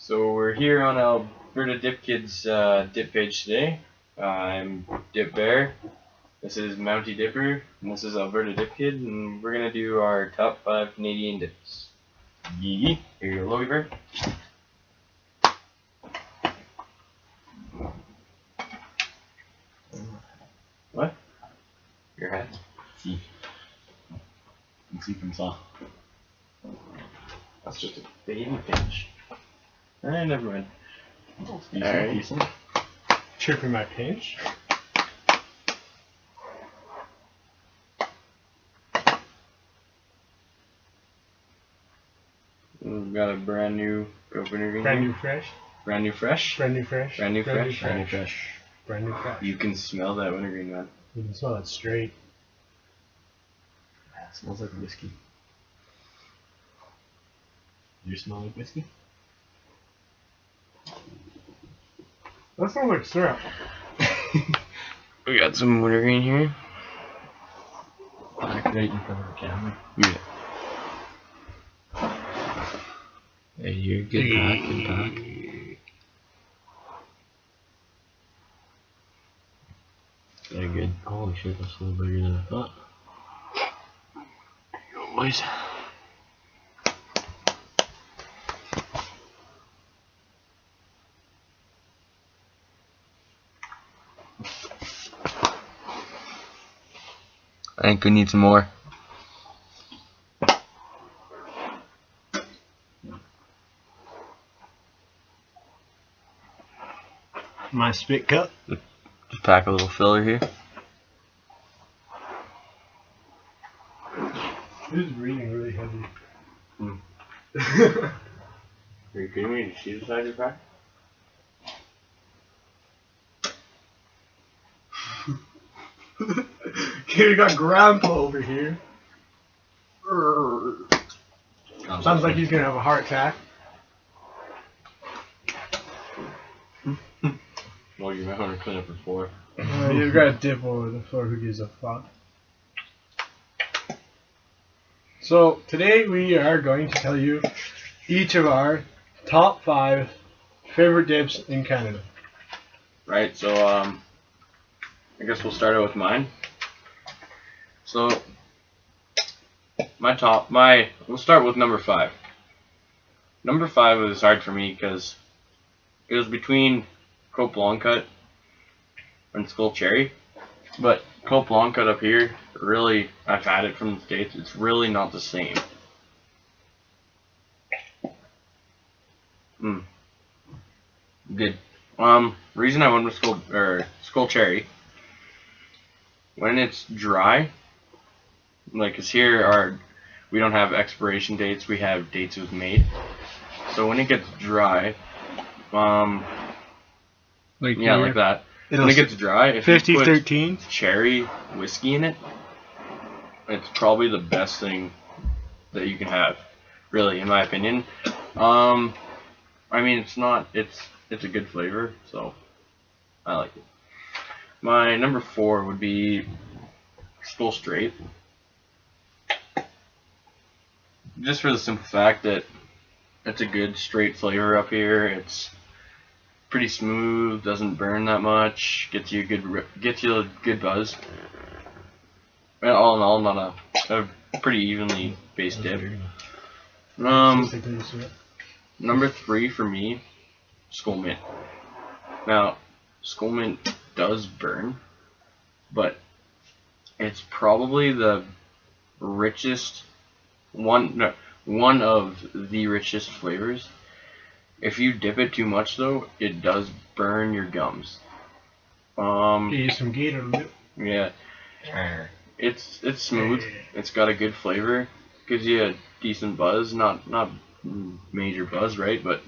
So we're here on Alberta Dip Kids dip page today. I'm Dip Bear. This is Mountie Dipper, and this is Alberta Dip Kid, and we're gonna do our top 5 Canadian dips. Yee! Here you go, Logie Bear. What? Your hat? See. You see from saw. That's just a baby pinch. Never mind. Alright. Decent. Tripping my pinch. We've got a brand new opener. Brand new fresh. Brand new fresh. Brand new fresh. Brand new fresh. Brand new fresh. Brand new fresh. You can smell that wintergreen, man. You can smell it straight. It smells like whiskey. Do you smell like whiskey? That smells like syrup. We got some wintergreen here. Back right in front of the camera. Yeah. Hey, you're good back, good back. Very good. Holy shit, that's a little bigger than I thought. There you go, boys. I think we need some more. My spit cup. Just pack a little filler here. This is breathing really heavy. Are you kidding me? Did you see the size of your pack? Okay, we got Grandpa over here. Sounds like he's gonna have a heart attack. Well, you might want to clean up your floor. You've got a dip over the floor. Who gives a fuck? So today we are going to tell you each of our top 5 favorite dips in Canada. Right, so I guess we'll start out with mine. So we'll start with number 5. Number 5 was hard for me because it was between Cote Blanc Cut and Skull Cherry, but Cote Blanc Cut up here, really, I've had it from the States, it's really not the same. Good. Reason I went with Skull Cherry, when it's dry, like, cause here we don't have expiration dates, we have dates it was made. So when it gets dry, Like that. When it gets dry, if 50 you put 13. cherry whiskey in it, it's probably the best thing that you can have, really, in my opinion. I mean, it's a good flavor, so I like it. My number 4 would be Skull Straight. Just for the simple fact that it's a good straight flavor up here. It's pretty smooth, doesn't burn that much, gets you a good buzz. And all in all, not a pretty evenly based dip. Number 3 for me, Skull Mint. Now, Skull Mint does burn, but it's probably the richest one of the richest flavors. If you dip it too much, though, it does burn your gums. Get you some Gator lip. Yeah. It's smooth. It's got a good flavor. Gives you a decent buzz. Not major buzz, right? But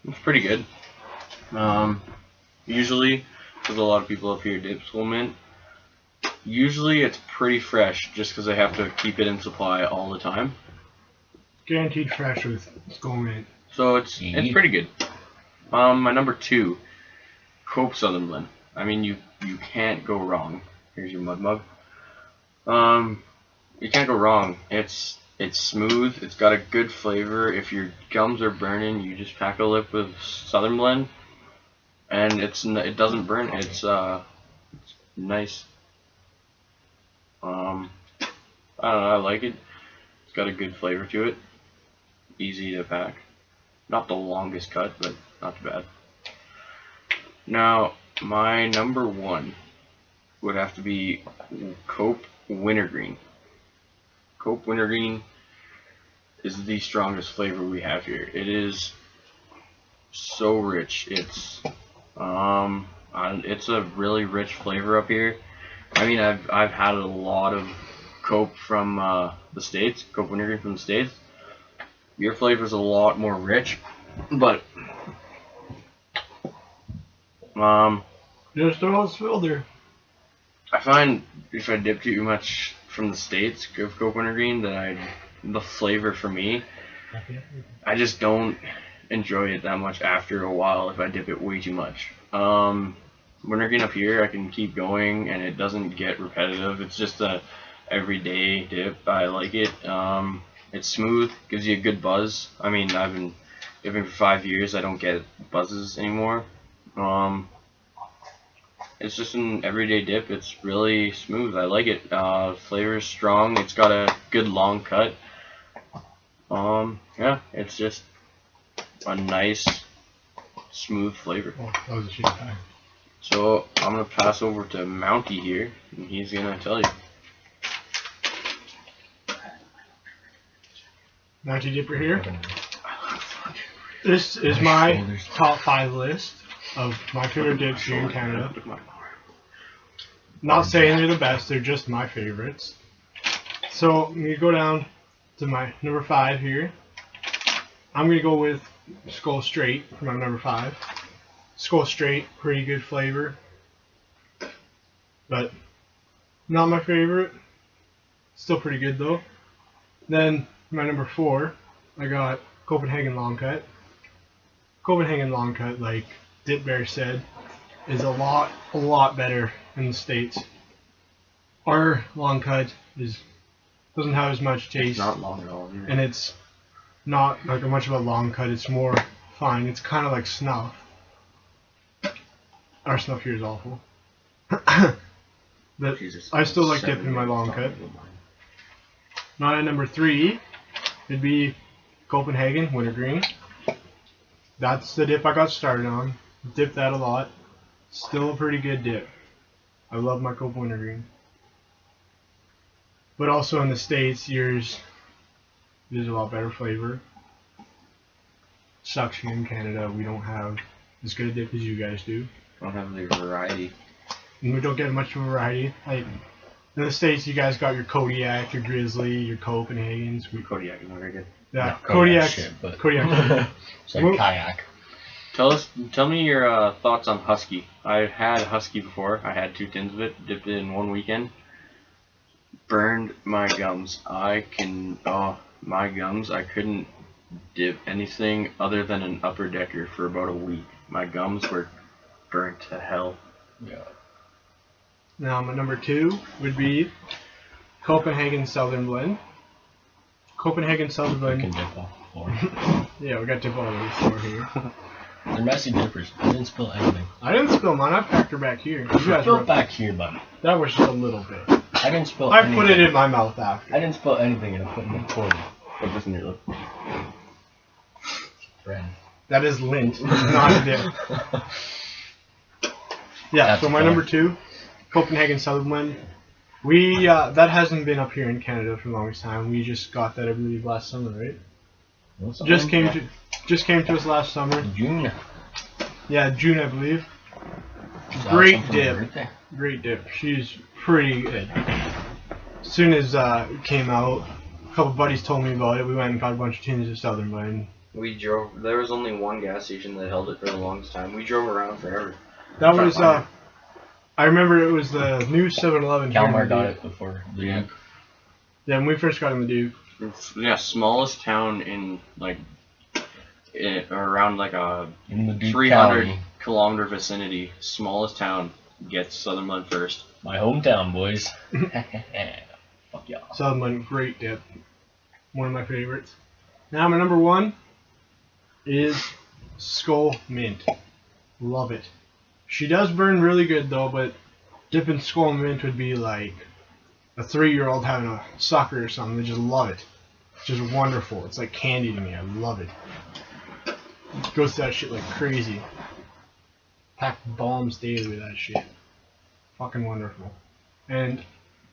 it's pretty good. Usually, because a lot of people up here dip Skull Mint, usually it's pretty fresh, just because I have to keep it in supply all the time. Guaranteed fresh with Skull Mint. So it's pretty good. My number 2, Cope Southern Blend. I mean, you can't go wrong. Here's your mud mug. You can't go wrong. It's It's smooth. It's got a good flavor. If your gums are burning, you just pack a lip with Southern Blend, and it doesn't burn. It's nice. I don't know. I like it. It's got a good flavor to it. Easy to pack. Not the longest cut, but not too bad. Now, my number one would have to be Cope Wintergreen. Cope Wintergreen is the strongest flavor we have here. It is so rich. It's a really rich flavor up here. I mean, I've had a lot of Cope from the States, Cope Wintergreen from the States. Your flavor's a lot more rich, but just throw a filter. I find if I dip too much from the States of Cope Wintergreen, the flavor for me, I just don't enjoy it that much after a while if I dip it way too much. Wintergreen up here, I can keep going and it doesn't get repetitive. It's just a everyday dip. I like it. It's smooth, gives you a good buzz. I mean, I've been dipping for 5 years. I don't get buzzes anymore. It's just an everyday dip. It's really smooth. I like it. Flavor's strong. It's got a good long cut. Yeah, it's just a nice, smooth flavor. Oh, that was a shit time. So I'm gonna pass over to Mountie here, and he's gonna tell you. Mountie Dipper here. This is my top 5 list of my favorite dips here in Canada. Not saying they're the best, they're just my favorites. So I'm going to go down to my number 5 here. I'm going to go with Skull Straight for my number 5. Skull Straight, pretty good flavor, but not my favorite. Still pretty good though. Then my number 4, I got Copenhagen Long Cut. Copenhagen Long Cut, like Dip Bear said, is a lot better in the States. Our long cut doesn't have as much taste. It's not long at all either. And it's not like much of a long cut. It's more fine. It's kind of like snuff. Our snuff here is awful. But Jesus, I still like dipping my long cut. My number 3 would be Copenhagen Wintergreen. That's the dip I got started on. Dipped that a lot. Still a pretty good dip. I love my Cope Wintergreen. But also in the States, yours is a lot better flavor. Sucks here in Canada, we don't have as good a dip as you guys do. Don't have the variety. And we don't get much of a variety. Like in the States, you guys got your Kodiak, your Grizzly, your Copenhagens. Kodiak is not very good. Yeah, No, Kodiak's shit, but Kodiak. it's like kayak. Tell me your thoughts on Husky. I've had Husky before. I had 2 tins of it, dipped it in one weekend. Burned my gums. My gums. I couldn't dip anything other than an upper decker for about a week. My gums were burnt to hell. Yeah. Now my number 2 would be Copenhagen Southern Blend. Copenhagen Southern I Blend. can dip off the floor. Yeah, we got dip all over the floor here. They're messy dippers. I didn't spill anything. I didn't spill mine. I packed her back here. You I guys spilled were, back here, but that was just a little bit. I didn't spill I anything. put it in my mouth after. I didn't spill anything and I put it in the corner. Put this in your lip. Bread. That is lint, not a dip. Yeah, That's so my fine. number 2, Copenhagen Southern Blend. We that hasn't been up here in Canada for the longest time. We just got that, I believe, last summer, right? Just came to us last summer. June. Yeah, June, I believe. Is that Great something for dip. your birthday? Great dip. She's pretty good. As soon as it came out, a couple buddies told me about it. We went and got a bunch of tins of Southern Blend. There was only one gas station that held it for the longest time. We drove around forever. That was I remember it was the new 7-Eleven here in Kalmar the got Duke. it before the Yeah. Duke. Yeah, when we first got in the Duke. Yeah, smallest town in around like a In the Duke 300 County. kilometer vicinity. Smallest town gets Southern Blend first. My hometown, boys. Fuck yeah. Southern Blend, great dip. One of my favorites. Now my number 1 is Skull Mint. Love it. She does burn really good though, but dipping Skull Mint would be like a 3-year-old having a sucker or something. They just love it. It's just wonderful. It's like candy to me. I love it. Goes to that shit like crazy. Pack bombs daily with that shit. Fucking wonderful. And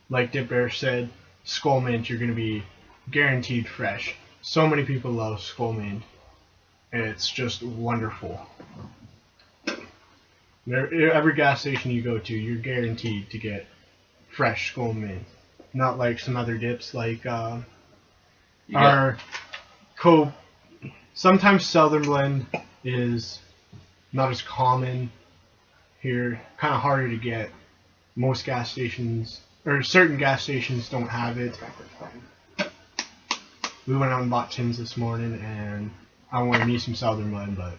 like Dip Bear said, Skull Mint, you're gonna be guaranteed fresh. So many people love Skull Mint, and it's just wonderful. Every gas station you go to, you're guaranteed to get fresh Skull Mint. Not like some other dips like our Cope. Sometimes Southern Blend is not as common here, kind of harder to get. Most gas stations, or certain gas stations, don't have it. We went out and bought tins this morning, and I wanted me some Southern Blend, but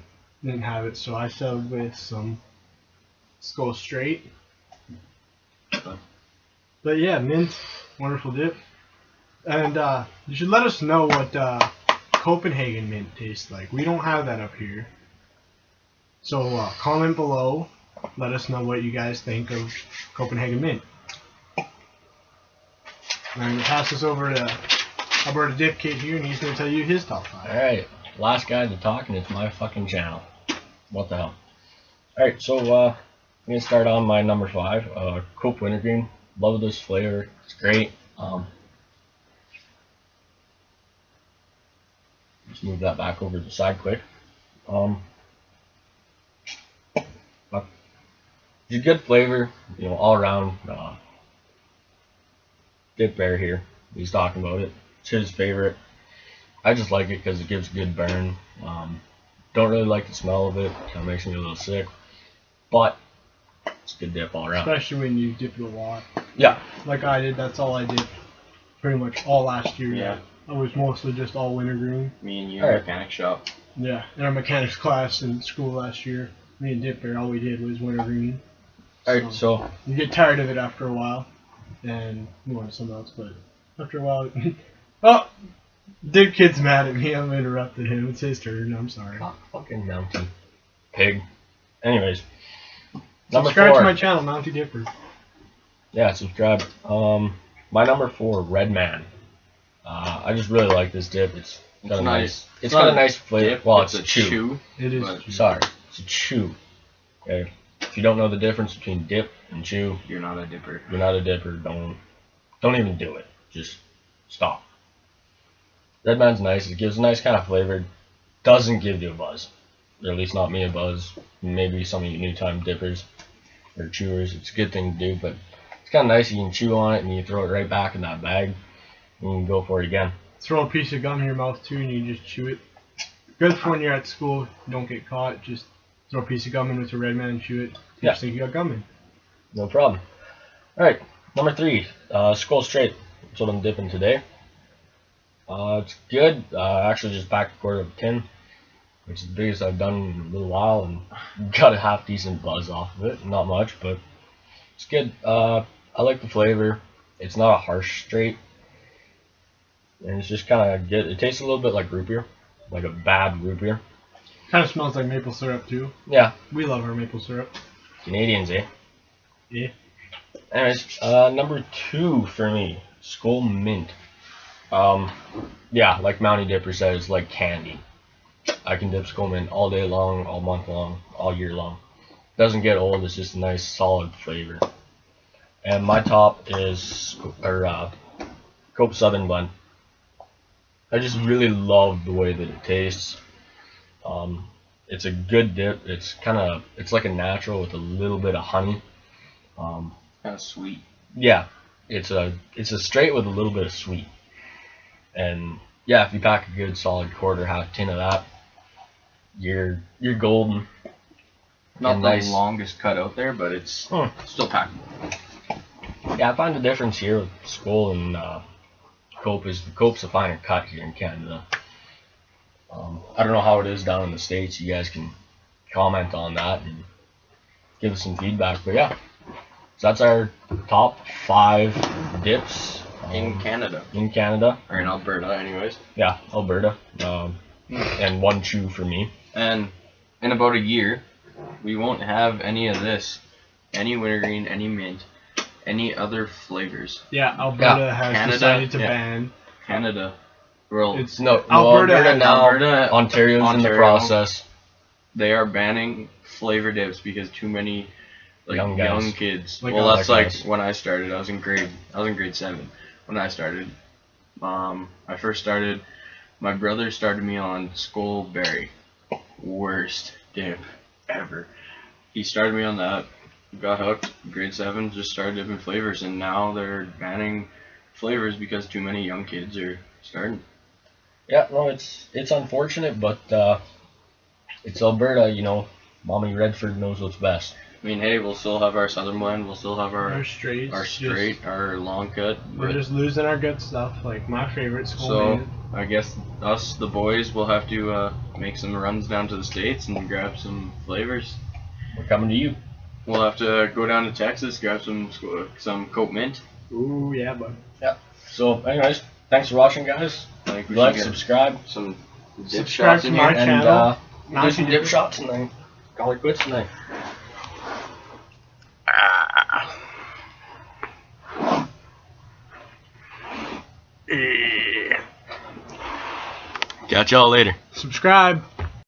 didn't have it, so I settled with some Skull Straight. But yeah, mint, wonderful dip. And you should let us know what Copenhagen mint tastes like. We don't have that up here. So comment below. Let us know what you guys think of Copenhagen mint. And I'm going to pass this over to Alberta Dip Kid here, and he's going to tell you his top 5. Alright, last guy to talk, and it's my fucking channel. What the hell? Alright, so I'm going to start on my number 5, Cope Wintergreen. Love this flavor. It's great. Just move that back over to the side quick. It's a good flavor, you know, all around. Dip Bear here, he's talking about it. It's his favorite. I just like it because it gives a good burn. Don't really like the smell of it. Kind of makes me a little sick, but it's a good dip all around. Especially when you dip it a lot. Yeah. Like I did. That's all I did. Pretty much all last year. Yeah. I was mostly just all wintergreen. Me and you All in right. mechanic shop. Yeah. In our mechanics class in school last year, me and Dip Bear, all we did was wintergreen. Alright, so You get tired of it after a while, and move on to something else. But after a while, oh, Dip Kid's mad at me. I'm interrupted him. It's his turn. I'm sorry. fucking Mountie pig. Anyways, number Subscribe 4. to my channel, Mountie Dipper. Yeah, subscribe. My number 4, Red Man. I just really like this dip. It's got a nice. It's got a nice flavor. Dip, Well, it's it's a chew. chew. It is. But Sorry, it's a chew. Okay. If you don't know the difference between dip and chew, you're not a dipper. you're not a dipper. Don't even do it. Just stop. Red Man's nice. It gives a nice kind of flavor. Doesn't give you a buzz. Or at least not me a buzz. Maybe some of you new time dippers or chewers. It's a good thing to do, but it's kind of nice. You can chew on it and you throw it right back in that bag and you can go for it again. Throw a piece of gum in your mouth too, and you just chew it. Good for when you're at school. You don't get caught. Just throw a piece of gum in with your Red Man and chew it. Yeah. Just think you got gum in. No problem. Alright, number 3, Skull Straight. That's what I'm dipping today. It's good. Actually just packed a quarter of a tin, which is the biggest I've done in a little while, and got a half decent buzz off of it. Not much, but it's good. I like the flavor. It's not a harsh straight, and it's just kind of good. It tastes a little bit like root beer, like a bad root beer. Kind of smells like maple syrup too. Yeah, We love our maple syrup. Canadians, eh? Yeah. Anyways, number 2 for me, Skull Mint. Yeah, like Mountie Dipper said, it's like candy. I can dip Skull Mint all day long, all month long, all year long. Doesn't get old. It's just a nice, solid flavor. And my top is Cope Southern Blend. I just really love the way that it tastes. It's a good dip. It's like a natural with a little bit of honey. Kind of sweet. Yeah, it's a straight with a little bit of sweet. And yeah, if you pack a good solid quarter, half tin of that, you're golden. Not And the nice. longest cut out there, but it's still packable. Yeah, I find the difference here with Skull and Cope is the Cope's a finer cut here in Canada. I don't know how it is down in the States. You guys can comment on that and give us some feedback. But yeah, so that's our top 5 dips. In Canada. In Canada. Or in Alberta, anyways. Yeah, Alberta. And 1 chew for me. And in about a year, we won't have any of this. Any wintergreen, any mint, any other flavors. Yeah, Alberta has Canada, decided to yeah. ban. Canada. Well, It's No, Alberta now. Alberta, Ontario's in the Ontario. process. They are banning flavor dips because too many Young guys. young kids. Like Well, us that's like guys. when I started. I was in grade 7 when I started. I first started. My brother started me on Skull Berry. Worst dip ever. He started me on that. Got hooked. Grade 7, just started dipping flavors, and now they're banning flavors because too many young kids are starting. Yeah, no, it's unfortunate, but it's Alberta, you know. Mommy Redford knows what's best. I mean, hey, we'll still have our Southern blend. We'll still have Our our straights. straight, our long cut. We're But just losing our good stuff, like my favorite school so name. I guess us, the boys, will have to make some runs down to the States and grab some flavors. We're coming to you. We'll have to go down to Texas, grab some Cope Mint. Ooh, yeah, bud. So, anyways, thanks for watching, guys. Like, we Like, should get subscribe, some dip Subscribe shots to in my here. and channel. we'll do some dip shots, and then call it quits tonight. Catch y'all later. Subscribe.